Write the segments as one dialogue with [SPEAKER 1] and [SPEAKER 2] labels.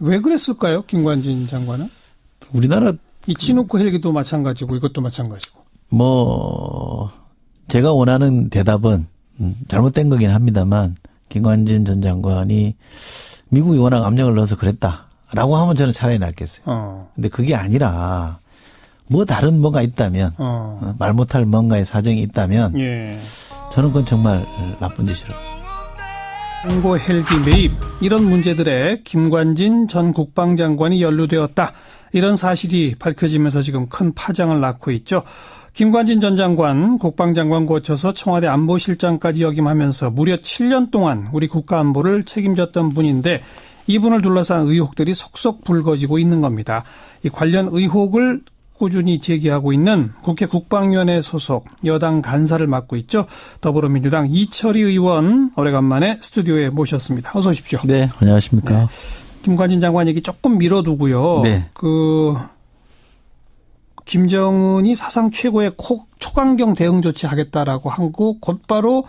[SPEAKER 1] 왜 그랬을까요? 김관진 장관은?
[SPEAKER 2] 우리나라
[SPEAKER 1] 이 치누크 헬기도 마찬가지고 이것도 마찬가지고.
[SPEAKER 2] 제가 원하는 대답은 잘못된 거긴 합니다만 김관진 전 장관이 미국이 워낙 압력을 넣어서 그랬다라고 하면 저는 차라리 낫겠어요. 근데 그게 아니라 뭐 다른 뭔가 있다면 말 못할 뭔가의 사정이 있다면
[SPEAKER 1] 예.
[SPEAKER 2] 저는 그건 정말 나쁜 짓이라고.
[SPEAKER 1] 항공 헬기 매입 이런 문제들에 김관진 전 국방장관이 연루되었다. 이런 사실이 밝혀지면서 지금 큰 파장을 낳고 있죠. 김관진 전 장관 국방장관 거쳐서 청와대 안보실장까지 역임하면서 무려 7년 동안 우리 국가안보를 책임졌던 분인데 이분을 둘러싼 의혹들이 속속 불거지고 있는 겁니다. 이 관련 의혹을 꾸준히 제기하고 있는 국회 국방위원회 소속 여당 간사를 맡고 있죠. 더불어민주당 이철희 의원 오래간만에 스튜디오에 모셨습니다. 어서 오십시오.
[SPEAKER 2] 네, 안녕하십니까.
[SPEAKER 1] 네. 김관진 장관 얘기 조금 미뤄두고요.
[SPEAKER 2] 네.
[SPEAKER 1] 김정은이 사상 최고의 초강경 대응 조치 하겠다라고 하고 곧바로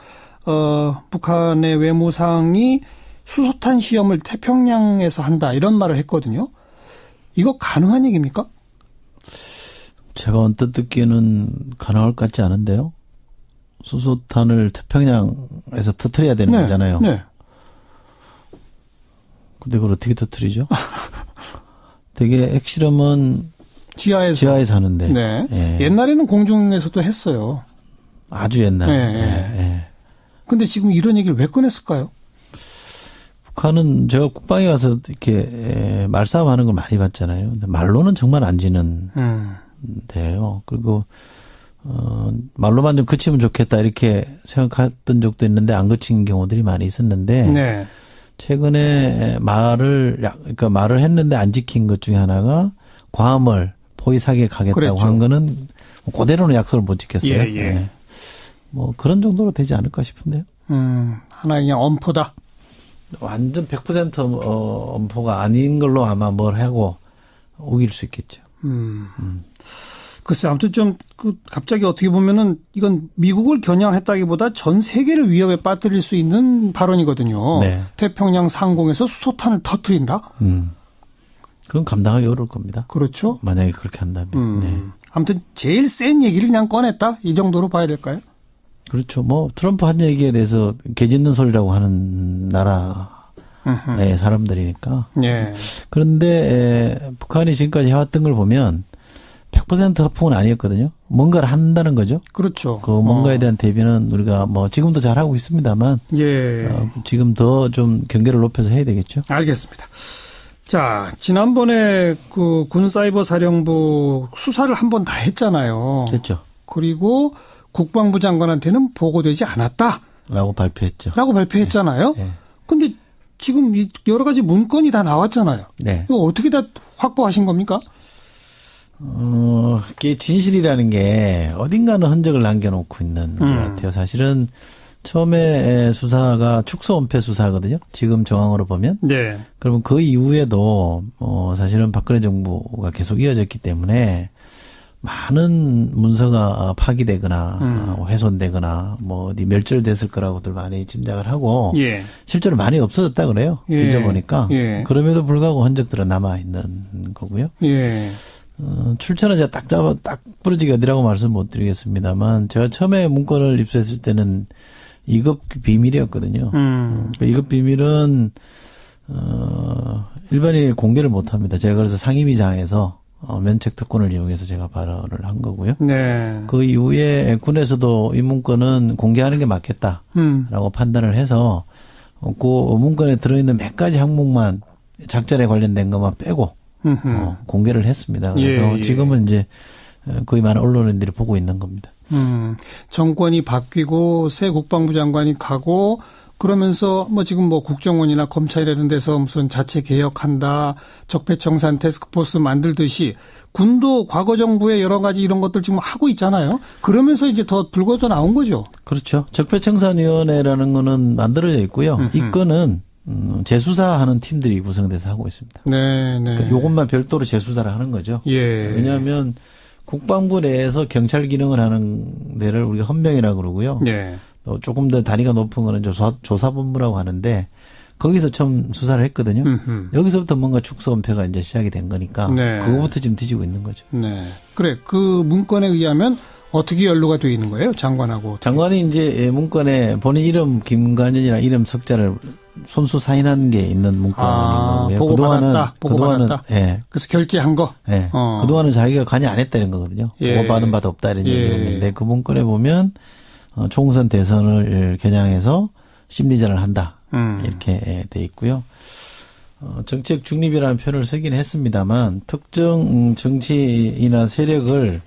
[SPEAKER 1] 북한의 외무상이 수소탄 시험을 태평양에서 한다 이런 말을 했거든요. 이거 가능한 얘기입니까?
[SPEAKER 2] 제가 언뜻 듣기에는 가능할 것 같지 않은데요. 수소탄을 태평양에서 터뜨려야 되는 거잖아요.
[SPEAKER 1] 네.
[SPEAKER 2] 근데 그걸 어떻게 터뜨리죠? 되게 핵실험은 지하에서 하는데.
[SPEAKER 1] 네.
[SPEAKER 2] 예.
[SPEAKER 1] 옛날에는 공중에서도 했어요.
[SPEAKER 2] 아주 옛날에.
[SPEAKER 1] 네.
[SPEAKER 2] 예.
[SPEAKER 1] 근데 지금 이런 얘기를 왜 꺼냈을까요?
[SPEAKER 2] 북한은 제가 국방에 가서 이렇게 말싸움하는 걸 많이 봤잖아요. 근데 말로는 정말 안 지는 데요. 그리고 말로만 좀 그치면 좋겠다 이렇게 생각했던 적도 있는데 안 그친 경우들이 많이 있었는데
[SPEAKER 1] 네.
[SPEAKER 2] 최근에 말을 했는데 안 지킨 것 중에 하나가 괌을 포위사기에 가겠다고
[SPEAKER 1] 그랬죠.
[SPEAKER 2] 한 거는 그대로는 약속을 못 지켰어요.
[SPEAKER 1] 예.
[SPEAKER 2] 네. 뭐 그런 정도로 되지 않을까 싶은데요.
[SPEAKER 1] 하나의 그냥 엄포다.
[SPEAKER 2] 완전 100% 엄포가 아닌 걸로 아마 뭘 하고 우길 수 있겠죠.
[SPEAKER 1] 글쎄, 아무튼 좀, 갑자기 어떻게 보면은 이건 미국을 겨냥했다기보다 전 세계를 위협에 빠뜨릴 수 있는 발언이거든요.
[SPEAKER 2] 네.
[SPEAKER 1] 태평양 상공에서 수소탄을 터뜨린다?
[SPEAKER 2] 그건 감당하기 어려울 겁니다.
[SPEAKER 1] 그렇죠.
[SPEAKER 2] 만약에 그렇게 한다면. 네.
[SPEAKER 1] 아무튼 제일 센 얘기를 그냥 꺼냈다? 이 정도로 봐야 될까요?
[SPEAKER 2] 그렇죠. 뭐 트럼프 한 얘기에 대해서 개짖는 소리라고 하는 나라의 사람들이니까.
[SPEAKER 1] 예.
[SPEAKER 2] 그런데 북한이 지금까지 해왔던 걸 보면 100% 허풍은 아니었거든요. 뭔가를 한다는 거죠.
[SPEAKER 1] 그렇죠.
[SPEAKER 2] 그 뭔가에 대한 대비는 우리가 뭐 지금도 잘하고 있습니다만
[SPEAKER 1] 예.
[SPEAKER 2] 지금 더 좀 경계를 높여서 해야 되겠죠.
[SPEAKER 1] 알겠습니다. 자, 지난번에 그 군사이버 사령부 수사를 한 번 다 했잖아요.
[SPEAKER 2] 됐죠.
[SPEAKER 1] 그리고 국방부 장관한테는 보고되지 않았다.
[SPEAKER 2] 라고 발표했죠.
[SPEAKER 1] 라고 발표했잖아요.
[SPEAKER 2] 네.
[SPEAKER 1] 근데 지금 여러 가지 문건이 다 나왔잖아요.
[SPEAKER 2] 네.
[SPEAKER 1] 이거 어떻게 다 확보하신 겁니까?
[SPEAKER 2] 그게 진실이라는 게 어딘가는 흔적을 남겨놓고 있는 것 같아요. 사실은 처음에 수사가 축소 은폐 수사거든요. 지금 정황으로 보면.
[SPEAKER 1] 네.
[SPEAKER 2] 그러면 그 이후에도 사실은 박근혜 정부가 계속 이어졌기 때문에 많은 문서가 파기되거나 훼손되거나 뭐 어디 멸절됐을 거라고들 많이 짐작을 하고
[SPEAKER 1] 예.
[SPEAKER 2] 실제로 많이 없어졌다 그래요.
[SPEAKER 1] 예.
[SPEAKER 2] 뒤져보니까.
[SPEAKER 1] 예.
[SPEAKER 2] 그럼에도 불구하고 흔적들은 남아있는 거고요.
[SPEAKER 1] 예.
[SPEAKER 2] 출처는 제가 딱 부러지기 어디라고 말씀 못 드리겠습니다만 제가 처음에 문건을 입수했을 때는 2급 비밀이었거든요. 2급 비밀은 일반인이 공개를 못 합니다. 제가 그래서 상임위장에서 면책 특권을 이용해서 제가 발언을 한 거고요.
[SPEAKER 1] 네.
[SPEAKER 2] 그 이후에 군에서도 이 문건은 공개하는 게 맞겠다라고 판단을 해서 그 문건에 들어있는 몇 가지 항목만 작전에 관련된 것만 빼고 공개를 했습니다. 그래서
[SPEAKER 1] 예.
[SPEAKER 2] 지금은 이제 거의 많은 언론인들이 보고 있는 겁니다.
[SPEAKER 1] 정권이 바뀌고 새 국방부 장관이 가고 그러면서 뭐 지금 뭐 국정원이나 검찰이라는 데서 무슨 자체 개혁한다, 적폐청산 태스크포스 만들듯이 군도 과거 정부의 여러 가지 이런 것들 지금 하고 있잖아요. 그러면서 이제 더 불거져 나온 거죠.
[SPEAKER 2] 그렇죠. 적폐청산위원회라는 거는 만들어져 있고요. 이 건은 재수사하는 팀들이 구성돼서 하고 있습니다.
[SPEAKER 1] 네, 네.
[SPEAKER 2] 그러니까 이것만 별도로 재수사를 하는 거죠.
[SPEAKER 1] 예.
[SPEAKER 2] 왜냐하면 국방부 내에서 경찰 기능을 하는 데를 우리가 헌병이라고 그러고요.
[SPEAKER 1] 네.
[SPEAKER 2] 또 조금 더 단위가 높은 거는 조사본부라고 하는데 거기서 처음 수사를 했거든요.
[SPEAKER 1] 음흠.
[SPEAKER 2] 여기서부터 뭔가 축소 은폐가 이제 시작이 된 거니까
[SPEAKER 1] 네.
[SPEAKER 2] 그거부터 지금 뒤지고 있는 거죠.
[SPEAKER 1] 네. 그래. 그 문건에 의하면 어떻게 연루가 돼 있는 거예요? 장관하고.
[SPEAKER 2] 장관이 이제 문건에 본인 이름 김관진이나 이름 석자를 손수 사인한 게 있는 문건인 거고요. 그동안은 예.
[SPEAKER 1] 그래서 결제한 거.
[SPEAKER 2] 예. 그동안은 자기가 관여 안 했다는 거거든요.
[SPEAKER 1] 예.
[SPEAKER 2] 받은 바도 없다 이런
[SPEAKER 1] 예.
[SPEAKER 2] 얘기를 했는데 그 문건에 보면 총선 대선을 겨냥해서 심리전을 한다. 이렇게 돼 있고요. 정책 중립이라는 표현을 쓰긴 했습니다만 특정 정치인이나 세력을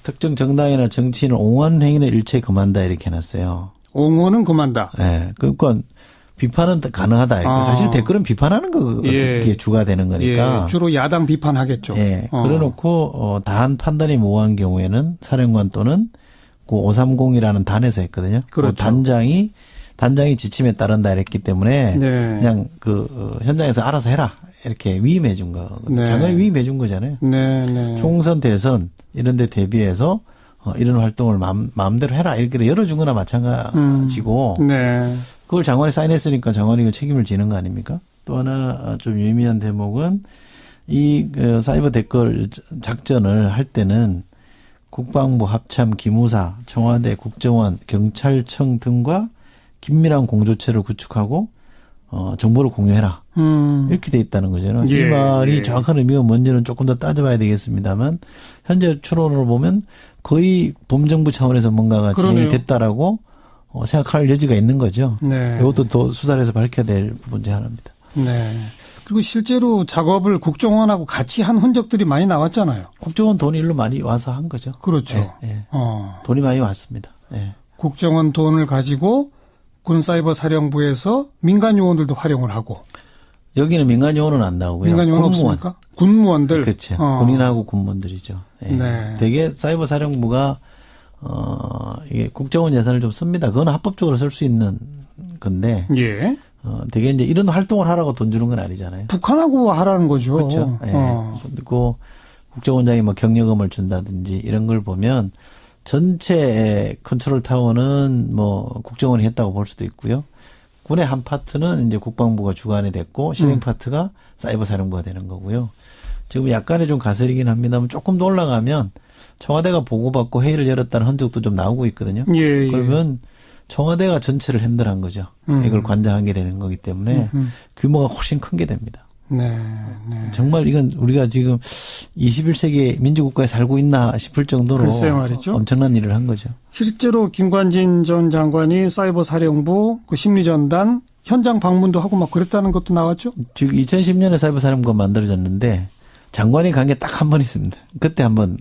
[SPEAKER 2] 특정 정당이나 정치인을 옹호하는 행위는 일체 금한다 이렇게 해놨어요.
[SPEAKER 1] 옹호는 금한다.
[SPEAKER 2] 네, 그러니까 비판은 가능하다. 사실 댓글은 비판하는 게 주가 되는 거니까.
[SPEAKER 1] 예, 주로 야당 비판하겠죠.
[SPEAKER 2] 예, 그래놓고 다한 판단이 모호한 경우에는 사령관 또는 그 530이라는 단에서 했거든요.
[SPEAKER 1] 그렇죠.
[SPEAKER 2] 그 단장이 지침에 따른다 이랬기 때문에
[SPEAKER 1] 네.
[SPEAKER 2] 그냥 현장에서 알아서 해라 이렇게 위임해 준 거거든요.
[SPEAKER 1] 네.
[SPEAKER 2] 장관이 위임해 준 거잖아요.
[SPEAKER 1] 네, 네.
[SPEAKER 2] 총선 대선 이런 데 대비해서 이런 활동을 마음대로 해라 이렇게 열어준 거나 마찬가지고
[SPEAKER 1] 네.
[SPEAKER 2] 그걸 장관이 사인했으니까 장관이 책임을 지는 거 아닙니까? 또 하나 좀 유의미한 대목은 이 사이버 댓글 작전을 할 때는 국방부 합참 기무사, 청와대 국정원, 경찰청 등과 긴밀한 공조체를 구축하고 정보를 공유해라. 이렇게 돼 있다는 거죠.
[SPEAKER 1] 예,
[SPEAKER 2] 이 말이
[SPEAKER 1] 예.
[SPEAKER 2] 정확한 의미가 뭔지는 조금 더 따져봐야 되겠습니다만 현재 추론으로 보면 거의 범정부 차원에서 뭔가가 진행이 됐다라고 생각할 여지가 있는 거죠.
[SPEAKER 1] 네.
[SPEAKER 2] 이것도 더 수사를 해서 밝혀야 될 부분 중 하나입니다.
[SPEAKER 1] 네. 그리고 실제로 작업을 국정원하고 같이 한 흔적들이 많이 나왔잖아요.
[SPEAKER 2] 국정원 돈이 일로 많이 와서 한 거죠.
[SPEAKER 1] 그렇죠.
[SPEAKER 2] 예, 예. 돈이 많이 왔습니다. 예.
[SPEAKER 1] 국정원 돈을 가지고 군사이버사령부에서 민간 요원들도 활용을 하고.
[SPEAKER 2] 여기는 민간 요원은 안 나오고요.
[SPEAKER 1] 민간 요원
[SPEAKER 2] 군무원.
[SPEAKER 1] 없습니까? 군무원들.
[SPEAKER 2] 그렇죠. 군인하고 군무원들이죠. 예.
[SPEAKER 1] 네.
[SPEAKER 2] 대개 사이버사령부가 이게 국정원 예산을 좀 씁니다. 그건 합법적으로 쓸 수 있는 건데.
[SPEAKER 1] 예.
[SPEAKER 2] 되게 이제 이런 활동을 하라고 돈 주는 건 아니잖아요.
[SPEAKER 1] 북한하고 하라는 거죠.
[SPEAKER 2] 그렇죠. 예. 그리고 국정원장이 뭐 경력금을 준다든지 이런 걸 보면 전체 컨트롤 타워는 뭐 국정원이 했다고 볼 수도 있고요. 군의 한 파트는 이제 국방부가 주관이 됐고 실행 파트가 사이버 사령부가 되는 거고요. 지금 약간의 좀 가설이긴 합니다만 조금 더 올라가면 청와대가 보고받고 회의를 열었다는 흔적도 좀 나오고 있거든요.
[SPEAKER 1] 예, 예.
[SPEAKER 2] 그러면 청와대가 전체를 핸들한 거죠. 이걸 관장한 게 되는 거기 때문에 규모가 훨씬 큰 게 됩니다.
[SPEAKER 1] 네, 네.
[SPEAKER 2] 정말 이건 우리가 지금 21세기 민주국가에 살고 있나 싶을 정도로
[SPEAKER 1] 글쎄 말이죠.
[SPEAKER 2] 엄청난 일을 한 거죠.
[SPEAKER 1] 실제로 김관진 전 장관이 사이버 사령부 그 심리전단 현장 방문도 하고 막 그랬다는 것도 나왔죠.
[SPEAKER 2] 지금 2010년에 사이버 사령부가 만들어졌는데 장관이 간 게 딱 한 번 있습니다. 그때 한번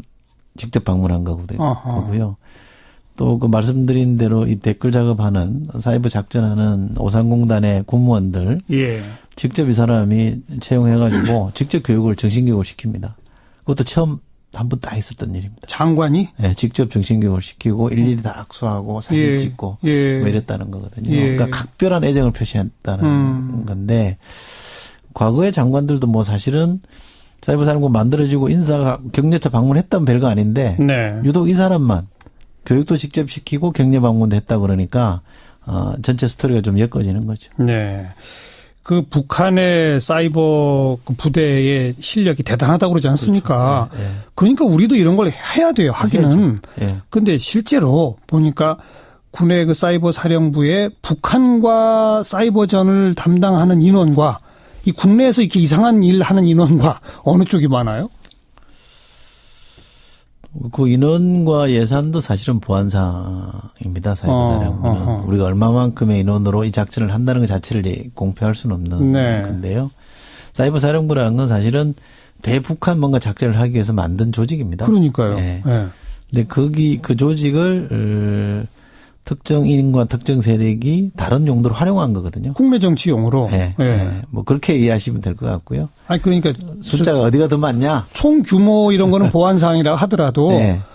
[SPEAKER 2] 직접 방문한 거고요. 또 그 말씀드린 대로 이 댓글 작업하는 사이버 작전하는 530단의 군무원들
[SPEAKER 1] 예.
[SPEAKER 2] 직접 이 사람이 채용해가지고 직접 교육을 정신교육을 시킵니다. 그것도 처음 한 번 딱 있었던 일입니다.
[SPEAKER 1] 장관이?
[SPEAKER 2] 네, 직접 정신교육을 시키고 일일이 다 악수하고 사진 찍고 뭐 이랬다는 거거든요. 그러니까 각별한 애정을 표시했다는 건데 과거의 장관들도 뭐 사실은 사이버 사령부 만들어지고 인사가 격려차 방문했던 별거 아닌데
[SPEAKER 1] 네.
[SPEAKER 2] 유독 이 사람만 교육도 직접 시키고 격려 방문도 했다 그러니까 전체 스토리가 좀 엮어지는 거죠.
[SPEAKER 1] 네. 그 북한의 사이버 부대의 실력이 대단하다고 그러지 않습니까?
[SPEAKER 2] 그렇죠. 네.
[SPEAKER 1] 그러니까 우리도 이런 걸 해야 돼요. 하기는. 그런데 실제로 보니까 군의 그 사이버 사령부에 북한과 사이버전을 담당하는 인원과 이 국내에서 이렇게 이상한 일 하는 인원과 어느 쪽이 많아요?
[SPEAKER 2] 그 인원과 예산도 사실은 보안사항입니다. 사이버사령부는. 우리가 얼마만큼의 인원으로 이 작전을 한다는 것 자체를 공표할 수는 없는 건데요. 사이버사령부라는 건 사실은 대북한 뭔가 작전을 하기 위해서 만든 조직입니다.
[SPEAKER 1] 그러니까요.
[SPEAKER 2] 네. 근데 그 조직을 특정인과 특정 세력이 다른 용도로 활용한 거거든요.
[SPEAKER 1] 국내 정치용으로.
[SPEAKER 2] 뭐 그렇게 이해하시면 될 것 같고요.
[SPEAKER 1] 아니 그러니까
[SPEAKER 2] 숫자가 어디가 더 많냐?
[SPEAKER 1] 총 규모 이런 거는 보안사항이라 하더라도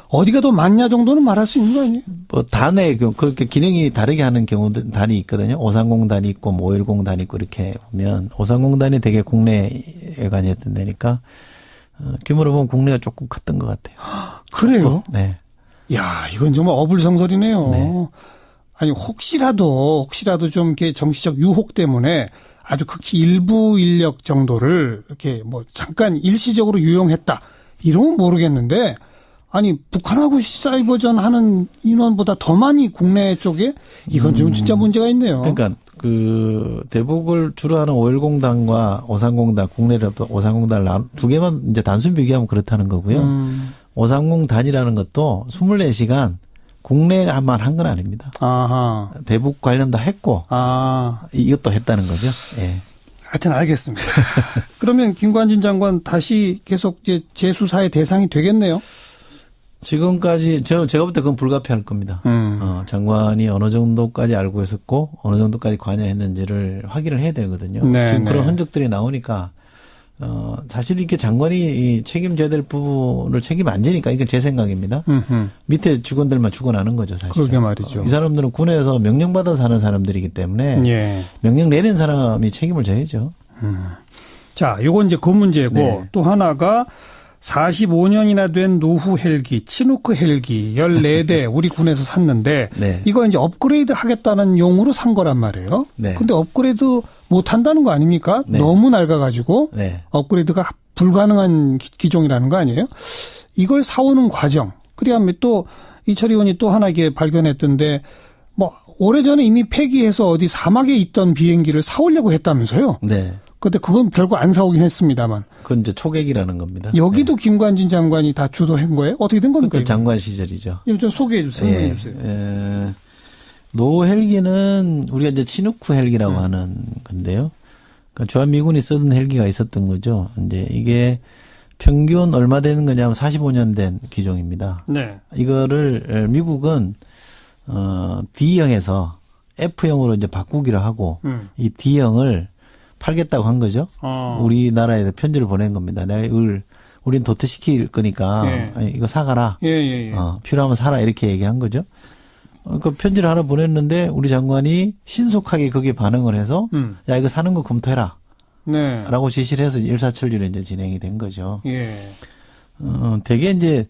[SPEAKER 1] 어디가 더 많냐 정도는 말할 수 있는 거 아니에요?
[SPEAKER 2] 뭐 단에 그렇게 기능이 다르게 하는 경우도 단이 있거든요. 530단이 있고 510단이 있고 이렇게 보면 530단이 되게 국내에 관여했던 데니까 규모로 보면 국내가 조금 컸던 것 같아요.
[SPEAKER 1] 그래요?
[SPEAKER 2] 네.
[SPEAKER 1] 야, 이건 정말 어불성설이네요.
[SPEAKER 2] 네.
[SPEAKER 1] 아니 혹시라도 좀 이렇게 정치적 유혹 때문에 아주 극히 일부 인력 정도를 이렇게 뭐 잠깐 일시적으로 유용했다 이러면 모르겠는데 아니 북한하고 사이버전 하는 인원보다 더 많이 국내 쪽에 이건 좀 진짜 문제가 있네요.
[SPEAKER 2] 그러니까 그 대북을 주로 하는 5.10당과 530당 국내라도 530당 두 개만 이제 단순 비교하면 그렇다는 거고요. 530단이라는 것도 24시간 국내만 한 건 아닙니다.
[SPEAKER 1] 아하.
[SPEAKER 2] 대북 관련도 했고 이것도 했다는 거죠. 예.
[SPEAKER 1] 하여튼 알겠습니다. 그러면 김관진 장관 다시 계속 이제 재수사의 대상이 되겠네요.
[SPEAKER 2] 지금까지 제가 볼 때 그건 불가피할 겁니다. 장관이 어느 정도까지 알고 있었고 어느 정도까지 관여했는지를 확인을 해야 되거든요.
[SPEAKER 1] 네,
[SPEAKER 2] 지금
[SPEAKER 1] 네.
[SPEAKER 2] 그런 흔적들이 나오니까 사실 이렇게 장관이 이 책임져야 될 부분을 책임 안 지니까 이건 제 생각입니다. 밑에 직원들만 죽어나는 거죠, 사실.
[SPEAKER 1] 그러게 말이죠.
[SPEAKER 2] 이 사람들은 군에서 명령받아 사는 사람들이기 때문에
[SPEAKER 1] 예.
[SPEAKER 2] 명령 내린 사람이 책임을 져야죠.
[SPEAKER 1] 자, 요건 이제 그 문제고
[SPEAKER 2] 네.
[SPEAKER 1] 또 하나가 45년이나 된 노후 헬기, 치누크 헬기 14대 우리 군에서 샀는데
[SPEAKER 2] 네.
[SPEAKER 1] 이거 이제 업그레이드 하겠다는 용으로 산 거란 말이에요.
[SPEAKER 2] 네.
[SPEAKER 1] 근데 업그레이드 못 한다는 거 아닙니까?
[SPEAKER 2] 네.
[SPEAKER 1] 너무 낡아가지고
[SPEAKER 2] 네.
[SPEAKER 1] 업그레이드가 불가능한 기종이라는 거 아니에요? 이걸 사오는 과정. 그다음에 또 이철 의원이 또 하나 이게 발견했던데 뭐 오래전에 이미 폐기해서 어디 사막에 있던 비행기를 사오려고 했다면서요?
[SPEAKER 2] 네.
[SPEAKER 1] 근데 그건 결국 안 사오긴 했습니다만.
[SPEAKER 2] 그건 이제 초계기라는 겁니다.
[SPEAKER 1] 여기도
[SPEAKER 2] 네.
[SPEAKER 1] 김관진 장관이 다 주도한 거예요? 어떻게 된 겁니까?
[SPEAKER 2] 그때 장관 시절이죠.
[SPEAKER 1] 이거 좀 소개해 주세요. 설명해
[SPEAKER 2] 예.
[SPEAKER 1] 주세요.
[SPEAKER 2] 노 헬기는 우리가 이제 치누크 헬기라고 하는 건데요. 그러니까 주한미군이 쓰던 헬기가 있었던 거죠. 이제 이게 평균 얼마 되는 거냐면 45년 된 기종입니다.
[SPEAKER 1] 네.
[SPEAKER 2] 이거를 미국은 D형에서 F형으로 이제 바꾸기로 하고 이 D형을 팔겠다고 한 거죠. 우리나라에 편지를 보낸 겁니다. 내가 이걸 우린 도태시킬 거니까
[SPEAKER 1] 예.
[SPEAKER 2] 이거 사가라.
[SPEAKER 1] 예.
[SPEAKER 2] 필요하면 사라 이렇게 얘기한 거죠. 그 편지를 하나 보냈는데 우리 장관이 신속하게 거기에 반응을 해서 야 이거 사는 거 검토해라.
[SPEAKER 1] 네.
[SPEAKER 2] 라고 지시를 해서 일사천리로 이제 진행이 된 거죠.
[SPEAKER 1] 예.
[SPEAKER 2] 되게 이제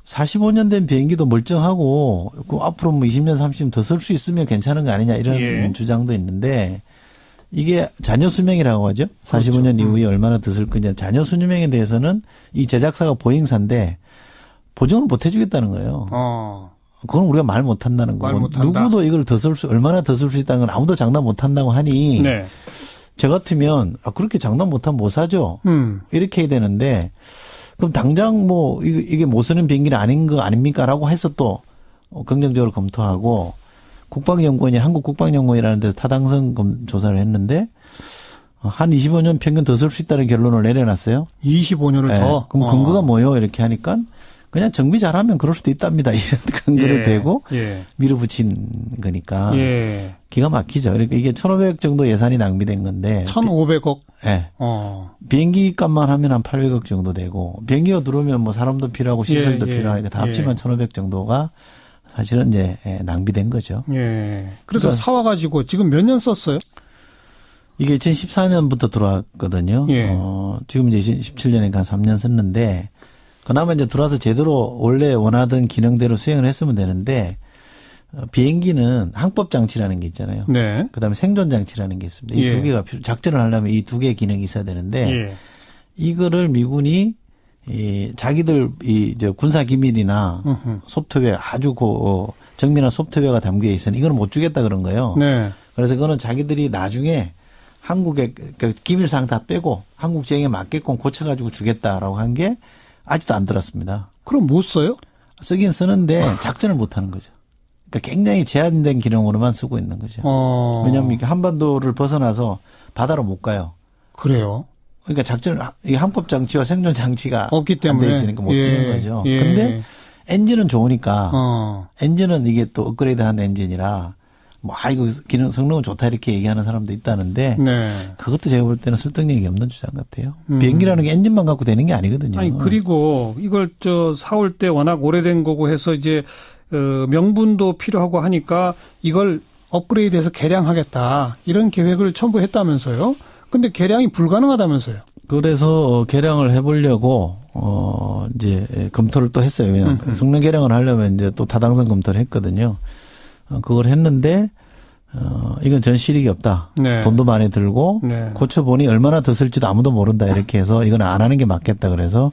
[SPEAKER 2] 45년 된 비행기도 멀쩡하고 그 앞으로 뭐 20년 30년 더 쓸 수 있으면 괜찮은 거 아니냐 이런
[SPEAKER 1] 예.
[SPEAKER 2] 주장도 있는데 이게 잔여 수명이라고 하죠. 45년
[SPEAKER 1] 그렇죠.
[SPEAKER 2] 이후에 얼마나 더 쓸 거냐. 잔여 수명에 대해서는 이 제작사가 보잉사인데 보증을 못 해주겠다는 거예요. 그건 우리가 말 못한다는
[SPEAKER 1] 말
[SPEAKER 2] 거고
[SPEAKER 1] 못한다.
[SPEAKER 2] 누구도 이걸 얼마나 더 쓸 수 있다는 건 아무도 장담 못한다고 하니
[SPEAKER 1] 네.
[SPEAKER 2] 저 같으면 그렇게 장담 못하면 못 사죠. 이렇게 해야 되는데 그럼 당장 뭐 이게 못 쓰는 비행기는 아닌 거 아닙니까라고 해서 또 긍정적으로 검토하고 국방연구원이 한국국방연구원이라는 데서 타당성 조사를 했는데 한 25년 평균 더 쓸 수 있다는 결론을 내려놨어요.
[SPEAKER 1] 25년을
[SPEAKER 2] 네.
[SPEAKER 1] 더.
[SPEAKER 2] 그럼 근거가 뭐요? 이렇게 하니까 그냥 정비 잘하면 그럴 수도 있답니다. 이런 근거를 대고 밀어붙인 거니까 기가 막히죠. 그러니까 이게 1,500억 정도 예산이 낭비된 건데
[SPEAKER 1] 1,500억.
[SPEAKER 2] 네. 비행기 값만 하면 한 800억 정도 되고 비행기가 들어오면 뭐 사람도 필요하고 시설도 필요하니까 다 합치면 1,500 정도가 사실은 이제 낭비된 거죠.
[SPEAKER 1] 예. 그래서
[SPEAKER 2] 그러니까
[SPEAKER 1] 사와가지고 지금 몇 년 썼어요?
[SPEAKER 2] 이게 2014년부터 들어왔거든요.
[SPEAKER 1] 예.
[SPEAKER 2] 지금 이제 2017년이니까 한 3년 썼는데 그나마 이제 들어와서 제대로 원래 원하던 기능대로 수행을 했으면 되는데 비행기는 항법 장치라는 게 있잖아요.
[SPEAKER 1] 네.
[SPEAKER 2] 그다음에 생존 장치라는 게 있습니다. 이 두 개가 작전을 하려면 이 두 개의 기능이 있어야 되는데 이거를 미군이 자기들 저 군사 기밀이나 소프트웨어 아주 정밀한 소프트웨어가 담겨 있으니 이거는 못 주겠다 그런 거예요.
[SPEAKER 1] 네.
[SPEAKER 2] 그래서 그거는 자기들이 나중에 한국의 기밀사항 다 빼고 한국 지형에 맞게끔 고쳐가지고 주겠다라고 한 게 아직도 안 들었습니다.
[SPEAKER 1] 그럼 못 써요?
[SPEAKER 2] 쓰긴 쓰는데 작전을 못 하는 거죠. 그러니까 굉장히 제한된 기능으로만 쓰고 있는 거죠. 왜냐하면 이게 한반도를 벗어나서 바다로 못 가요.
[SPEAKER 1] 그래요.
[SPEAKER 2] 그러니까 이 항법 장치와 생존 장치가
[SPEAKER 1] 없기 때문에
[SPEAKER 2] 안 돼 있으니까 못 뛰는 거죠.
[SPEAKER 1] 예.
[SPEAKER 2] 근데 엔진은 좋으니까 엔진은 이게 또 업그레이드한 엔진이라 뭐 이거 기능 성능은 좋다 이렇게 얘기하는 사람도 있다는데
[SPEAKER 1] 네.
[SPEAKER 2] 그것도 제가 볼 때는 설득력이 없는 주장 같아요. 비행기라는 게 엔진만 갖고 되는 게 아니거든요.
[SPEAKER 1] 아니 그리고 이걸 사올 때 워낙 오래된 거고 해서 이제 명분도 필요하고 하니까 이걸 업그레이드해서 개량하겠다 이런 계획을 첨부했다면서요. 근데 개량이 불가능하다면서요.
[SPEAKER 2] 그래서 개량을 해보려고 이제 검토를 또 했어요. 왜냐하면 성능 개량을 하려면 이제 또 타당성 검토를 했거든요. 그걸 했는데 이건 전 실익이 없다.
[SPEAKER 1] 네.
[SPEAKER 2] 돈도 많이 들고
[SPEAKER 1] 네.
[SPEAKER 2] 고쳐보니 얼마나 더 쓸지도 아무도 모른다. 이렇게 해서 이건 안 하는 게 맞겠다. 그래서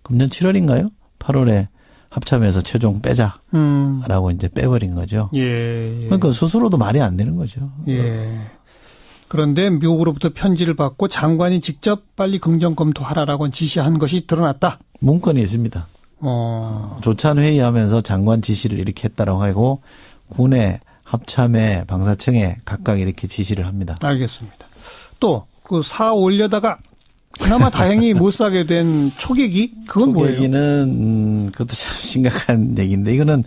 [SPEAKER 2] 금년 7월인가요? 8월에 합참에서 최종 빼자라고 이제 빼버린 거죠.
[SPEAKER 1] 예.
[SPEAKER 2] 그러니까 스스로도 말이 안 되는 거죠.
[SPEAKER 1] 예. 그런데 미국으로부터 편지를 받고 장관이 직접 빨리 긍정 검토하라라고 지시한 것이 드러났다.
[SPEAKER 2] 문건이 있습니다. 조찬 회의하면서 장관 지시를 이렇게 했다라고 하고 군에 합참에 방사청에 각각 이렇게 지시를 합니다.
[SPEAKER 1] 알겠습니다. 또 그 사 올려다가 그나마 다행히 못 사게 된 초계기 그건 뭐예요?
[SPEAKER 2] 초계기는 그것도 참 심각한 얘기인데 이거는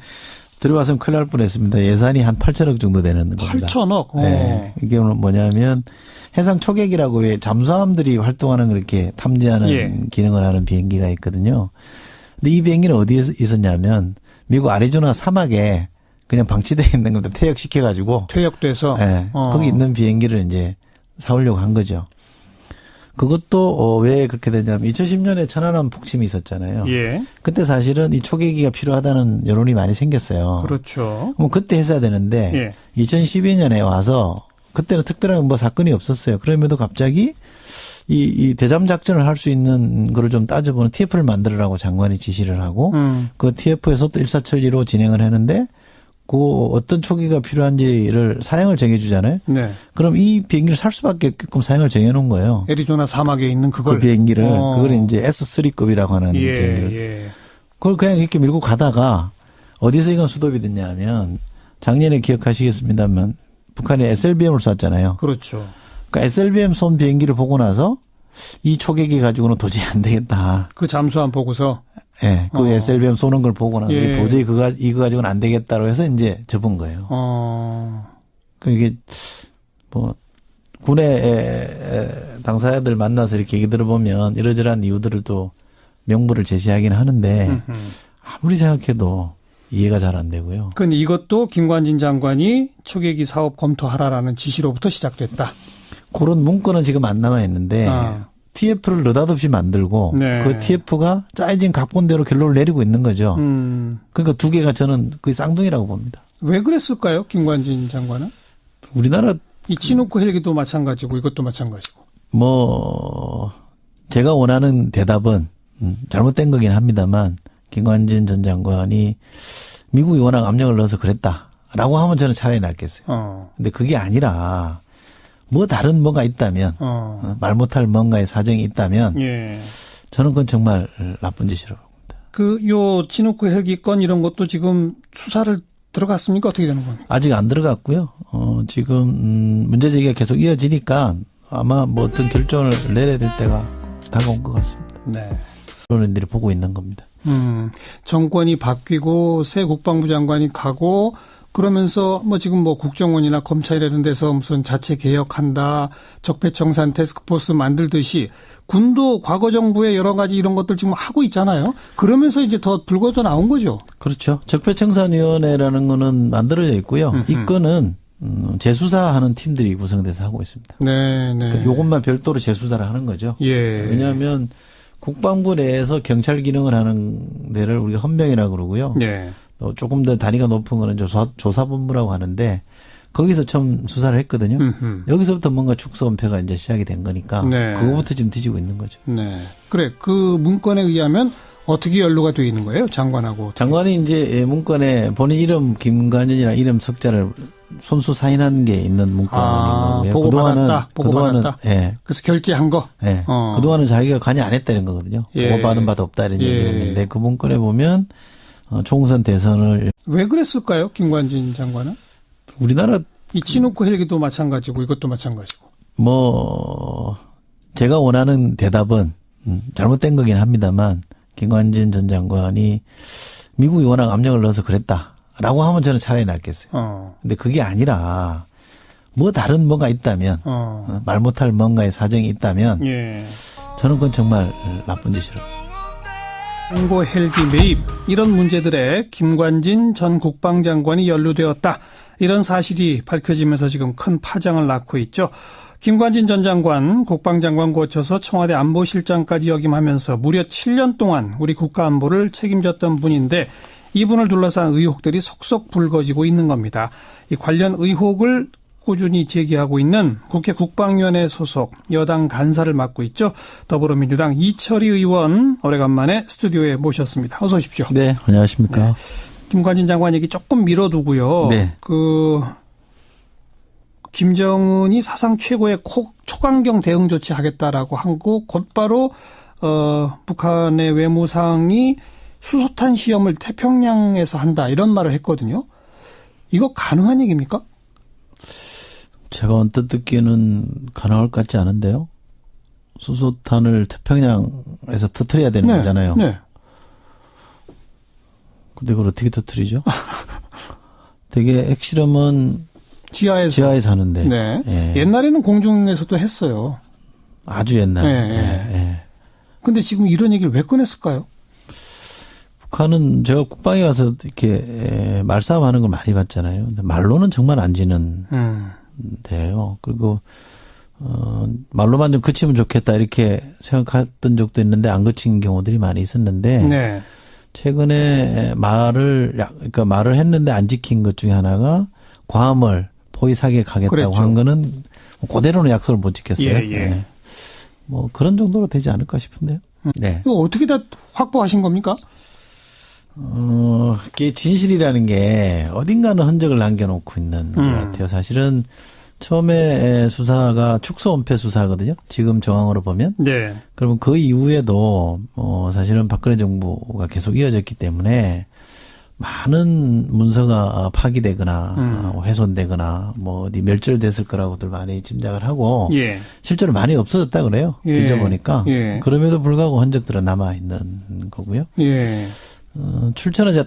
[SPEAKER 2] 들어왔으면 큰일 날 뻔했습니다. 예산이 한 8천억 정도 되는 겁니다.
[SPEAKER 1] 8천억.
[SPEAKER 2] 네. 이게 뭐냐면 해상 초계기라고 왜 잠수함들이 활동하는 그렇게 탐지하는
[SPEAKER 1] 예.
[SPEAKER 2] 기능을 하는 비행기가 있거든요. 근데 이 비행기는 어디에 있었냐면 미국 아리조나 사막에 그냥 방치되어 있는 겁니다. 퇴역시켜가지고.
[SPEAKER 1] 퇴역돼서.
[SPEAKER 2] 네. 거기 있는 비행기를 이제 사오려고 한 거죠. 그것도 왜 그렇게 되냐면 2010년에 천안함 폭침이 있었잖아요.
[SPEAKER 1] 예.
[SPEAKER 2] 그때 사실은 이 초계기가 필요하다는 여론이 많이 생겼어요.
[SPEAKER 1] 그렇죠.
[SPEAKER 2] 뭐 그때 했어야 되는데
[SPEAKER 1] 예.
[SPEAKER 2] 2012년에 와서 그때는 특별한 뭐 사건이 없었어요. 그럼에도 갑자기 이 대잠 작전을 할 수 있는 거를 좀 따져보는 TF를 만들으라고 장관이 지시를 하고 그 TF에서 또 일사천리로 진행을 했는데 그 어떤 초기가 필요한지를 사양을 정해주잖아요.
[SPEAKER 1] 네.
[SPEAKER 2] 그럼 이 비행기를 살 수밖에 없게끔 사양을 정해놓은 거예요.
[SPEAKER 1] 애리조나 사막에 있는 그걸.
[SPEAKER 2] 그 비행기를. 그걸 이제 S3급이라고 하는 비행기를.
[SPEAKER 1] 예.
[SPEAKER 2] 그걸 그냥 이렇게 밀고 가다가 어디서 이건 수도비 됐냐면 작년에 기억하시겠습니다만 북한이 SLBM을 쐈잖아요.
[SPEAKER 1] 그렇죠.
[SPEAKER 2] 그러니까 SLBM 쏜 비행기를 보고 나서 이 초계기 가지고는 도저히 안 되겠다.
[SPEAKER 1] 그 잠수함 보고서.
[SPEAKER 2] 예, 그 SLBM 쏘는 걸 보고 나서
[SPEAKER 1] 예.
[SPEAKER 2] 도저히 이거 가지고는 안 되겠다고 해서 이제 접은 거예요. 그 이게 뭐 군의 당사자들 만나서 이렇게 얘기 들어보면 이러저러한 이유들을 또 명분을 제시하긴 하는데 아무리 생각해도 이해가 잘 안 되고요.
[SPEAKER 1] 그런데 이것도 김관진 장관이 초계기 사업 검토하라라는 지시로부터 시작됐다.
[SPEAKER 2] 그런 문건은 지금 안 남아 있는데 TF를 느닷없이 만들고
[SPEAKER 1] 네.
[SPEAKER 2] 그 TF가 짜여진 각본대로 결론을 내리고 있는 거죠. 그러니까 두 개가 저는 거의 쌍둥이라고 봅니다.
[SPEAKER 1] 왜 그랬을까요? 김관진 장관은?
[SPEAKER 2] 우리나라
[SPEAKER 1] 이 치누크 헬기도 마찬가지고 이것도 마찬가지고.
[SPEAKER 2] 뭐 제가 원하는 대답은 잘못된 거긴 합니다만 김관진 전 장관이 미국이 워낙 압력을 넣어서 그랬다라고 하면 저는 차라리 낫겠어요. 근데 그게 아니라 뭐 다른 뭐가 있다면 말 못할 뭔가의 사정이 있다면
[SPEAKER 1] 예.
[SPEAKER 2] 저는 그건 정말 나쁜 짓이라고 봅니다.
[SPEAKER 1] 요 치누크 헬기 건 이런 것도 지금 수사를 들어갔습니까? 어떻게 되는 겁니까?
[SPEAKER 2] 아직 안 들어갔고요. 지금 문제 제기가 계속 이어지니까 아마 뭐 어떤 결정을 내려야 될 때가 다가온 것 같습니다.
[SPEAKER 1] 네.
[SPEAKER 2] 언론인들이 보고 있는 겁니다.
[SPEAKER 1] 정권이 바뀌고 새 국방부 장관이 가고 그러면서 뭐 지금 뭐 국정원이나 검찰 이런 데서 무슨 자체 개혁한다, 적폐청산 태스크포스 만들듯이 군도 과거 정부의 여러 가지 이런 것들 지금 하고 있잖아요. 그러면서 이제 더 불거져 나온 거죠.
[SPEAKER 2] 그렇죠. 적폐청산위원회라는 거는 만들어져 있고요. 이 건은 재수사하는 팀들이 구성돼서 하고 있습니다.
[SPEAKER 1] 네, 네.
[SPEAKER 2] 그러니까 이것만 별도로 재수사를 하는 거죠.
[SPEAKER 1] 예.
[SPEAKER 2] 왜냐하면 국방부 내에서 경찰 기능을 하는 데를 우리가 헌병이라고 그러고요.
[SPEAKER 1] 네.
[SPEAKER 2] 또 조금 더 단위가 높은 거는 조사본부라고 하는데 거기서 처음 수사를 했거든요. 여기서부터 뭔가 축소 은폐가 이제 시작이 된 거니까
[SPEAKER 1] 네.
[SPEAKER 2] 그거부터 지금 뒤지고 있는 거죠.
[SPEAKER 1] 네. 그래. 그 문건에 의하면 어떻게 연루가 돼 있는 거예요? 장관하고.
[SPEAKER 2] 장관이 이제 문건에 본인 이름 김관진이나 이름 석자를 손수 사인한 게 있는 문건인 거고요.
[SPEAKER 1] 보고받았다.
[SPEAKER 2] 예.
[SPEAKER 1] 그래서 결제한 거.
[SPEAKER 2] 예. 그동안은 자기가 관여 안 했다는 거거든요.
[SPEAKER 1] 예.
[SPEAKER 2] 보고받은 바도 없다 이런
[SPEAKER 1] 예.
[SPEAKER 2] 얘기를 했는데 그 문건에 보면 총선 대선을
[SPEAKER 1] 왜 그랬을까요? 김관진 장관은?
[SPEAKER 2] 우리나라
[SPEAKER 1] 이 치누크 헬기도 마찬가지고 이것도 마찬가지고.
[SPEAKER 2] 뭐 제가 원하는 대답은 잘못된 거긴 합니다만 김관진 전 장관이 미국이 워낙 압력을 넣어서 그랬다라고 하면 저는 차라리 낫겠어요. 근데 그게 아니라 뭐 다른 뭐가 있다면 말 못할 뭔가의 사정이 있다면
[SPEAKER 1] 예.
[SPEAKER 2] 저는 그건 정말 나쁜 짓이라고.
[SPEAKER 1] 중고 헬기 매입 이런 문제들에 김관진 전 국방장관이 연루되었다. 이런 사실이 밝혀지면서 지금 큰 파장을 낳고 있죠. 김관진 전 장관 국방장관 거쳐서 청와대 안보실장까지 역임하면서 무려 7년 동안 우리 국가안보를 책임졌던 분인데 이분을 둘러싼 의혹들이 속속 불거지고 있는 겁니다. 이 관련 의혹을 꾸준히 제기하고 있는 국회 국방위원회 소속 여당 간사를 맡고 있죠. 더불어민주당 이철희 의원 오래간만에 스튜디오에 모셨습니다. 어서 오십시오.
[SPEAKER 2] 네, 안녕하십니까.
[SPEAKER 1] 네. 김관진 장관 얘기 조금 미뤄두고요.
[SPEAKER 2] 네.
[SPEAKER 1] 김정은이 사상 최고의 초강경 대응 조치 하겠다라고 하고 곧바로 북한의 외무상이 수소탄 시험을 태평양에서 한다 이런 말을 했거든요. 이거 가능한 얘기입니까?
[SPEAKER 2] 제가 언뜻 듣기에는 가능할 것 같지 않은데요. 수소탄을 태평양에서 터뜨려야 되는 거잖아요.
[SPEAKER 1] 네.
[SPEAKER 2] 근데 그걸 어떻게 터뜨리죠? 되게 핵실험은 지하에서 하는데.
[SPEAKER 1] 네.
[SPEAKER 2] 예.
[SPEAKER 1] 옛날에는 공중에서도 했어요.
[SPEAKER 2] 아주 옛날에.
[SPEAKER 1] 네.
[SPEAKER 2] 예.
[SPEAKER 1] 근데 지금 이런 얘기를 왜 꺼냈을까요?
[SPEAKER 2] 북한은 제가 국방에 가서 이렇게 말싸움하는 걸 많이 봤잖아요. 근데 말로는 정말 안 지는 데요. 그리고 말로만 좀 그치면 좋겠다 이렇게 생각했던 적도 있는데 안 그친 경우들이 많이 있었는데
[SPEAKER 1] 네.
[SPEAKER 2] 최근에 말을 했는데 안 지킨 것 중에 하나가 괌을 포위사기에 가겠다고
[SPEAKER 1] 그랬죠.
[SPEAKER 2] 한 거는 그대로는 약속을 못 지켰어요.
[SPEAKER 1] 예.
[SPEAKER 2] 네. 뭐 그런 정도로 되지 않을까 싶은데요. 네.
[SPEAKER 1] 이거 어떻게 다 확보하신 겁니까?
[SPEAKER 2] 그게 진실이라는 게 어딘가는 흔적을 남겨놓고 있는 것 같아요. 사실은 처음에 수사가 축소 은폐 수사거든요. 지금 정황으로 보면.
[SPEAKER 1] 네.
[SPEAKER 2] 그러면 그 이후에도 사실은 박근혜 정부가 계속 이어졌기 때문에 많은 문서가 파기되거나 훼손되거나 뭐 어디 멸절됐을 거라고들 많이 짐작을 하고
[SPEAKER 1] 예.
[SPEAKER 2] 실제로 많이 없어졌다 그래요.
[SPEAKER 1] 예.
[SPEAKER 2] 뒤져보니까.
[SPEAKER 1] 예.
[SPEAKER 2] 그럼에도 불구하고 흔적들은 남아 있는 거고요.
[SPEAKER 1] 예.
[SPEAKER 2] 출처는 제가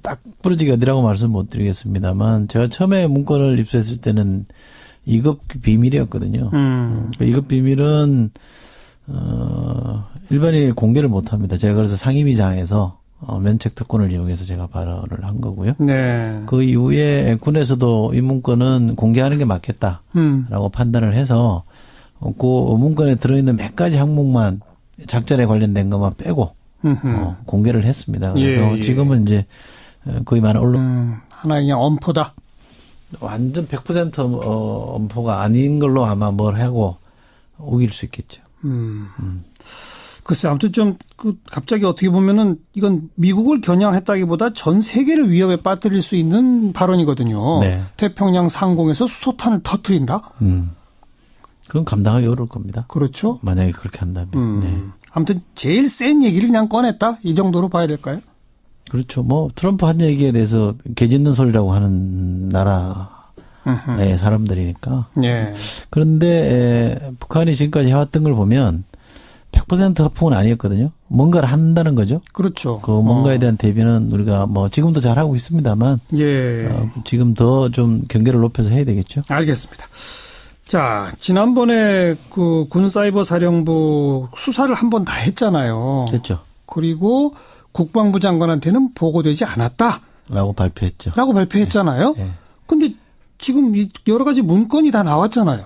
[SPEAKER 2] 딱 부러지기 어디라고 말씀 못 드리겠습니다만 제가 처음에 문건을 입수했을 때는 2급 비밀이었거든요. 2급 비밀은 일반인이 공개를 못 합니다. 제가 그래서 상임위장에서 면책 특권을 이용해서 제가 발언을 한 거고요.
[SPEAKER 1] 네.
[SPEAKER 2] 그 이후에 군에서도 이 문건은 공개하는 게 맞겠다라고 판단을 해서 그 문건에 들어있는 몇 가지 항목만 작전에 관련된 것만 빼고 공개를 했습니다. 그래서
[SPEAKER 1] 예.
[SPEAKER 2] 지금은 이제 거의 많은 언론
[SPEAKER 1] 하나의 그냥 엄포다.
[SPEAKER 2] 완전 100% 엄포가 아닌 걸로 아마 뭘 하고 우길 수 있겠죠.
[SPEAKER 1] 글쎄 아무튼 좀 갑자기 어떻게 보면은 이건 미국을 겨냥했다기보다 전 세계를 위협에 빠뜨릴 수 있는 발언이거든요.
[SPEAKER 2] 네.
[SPEAKER 1] 태평양 상공에서 수소탄을 터뜨린다?
[SPEAKER 2] 그건 감당하기 어려울 겁니다.
[SPEAKER 1] 그렇죠.
[SPEAKER 2] 만약에 그렇게 한다면. 네.
[SPEAKER 1] 아무튼 제일 센 얘기를 그냥 꺼냈다? 이 정도로 봐야 될까요?
[SPEAKER 2] 그렇죠. 뭐 트럼프 한 얘기에 대해서 개짖는 소리라고 하는 나라의 사람들이니까.
[SPEAKER 1] 예.
[SPEAKER 2] 그런데 북한이 지금까지 해왔던 걸 보면 100% 허풍은 아니었거든요. 뭔가를 한다는 거죠.
[SPEAKER 1] 그렇죠.
[SPEAKER 2] 그 뭔가에 대한 대비는 우리가 뭐 지금도 잘하고 있습니다만
[SPEAKER 1] 예.
[SPEAKER 2] 지금 더 좀 경계를 높여서 해야 되겠죠.
[SPEAKER 1] 알겠습니다. 자, 지난번에 그 군사이버 사령부 수사를 한 번 다 했잖아요.
[SPEAKER 2] 됐죠.
[SPEAKER 1] 그리고 국방부 장관한테는 보고되지 않았다.
[SPEAKER 2] 라고 발표했죠.
[SPEAKER 1] 라고 발표했잖아요.
[SPEAKER 2] 네.
[SPEAKER 1] 근데 지금 여러 가지 문건이 다 나왔잖아요.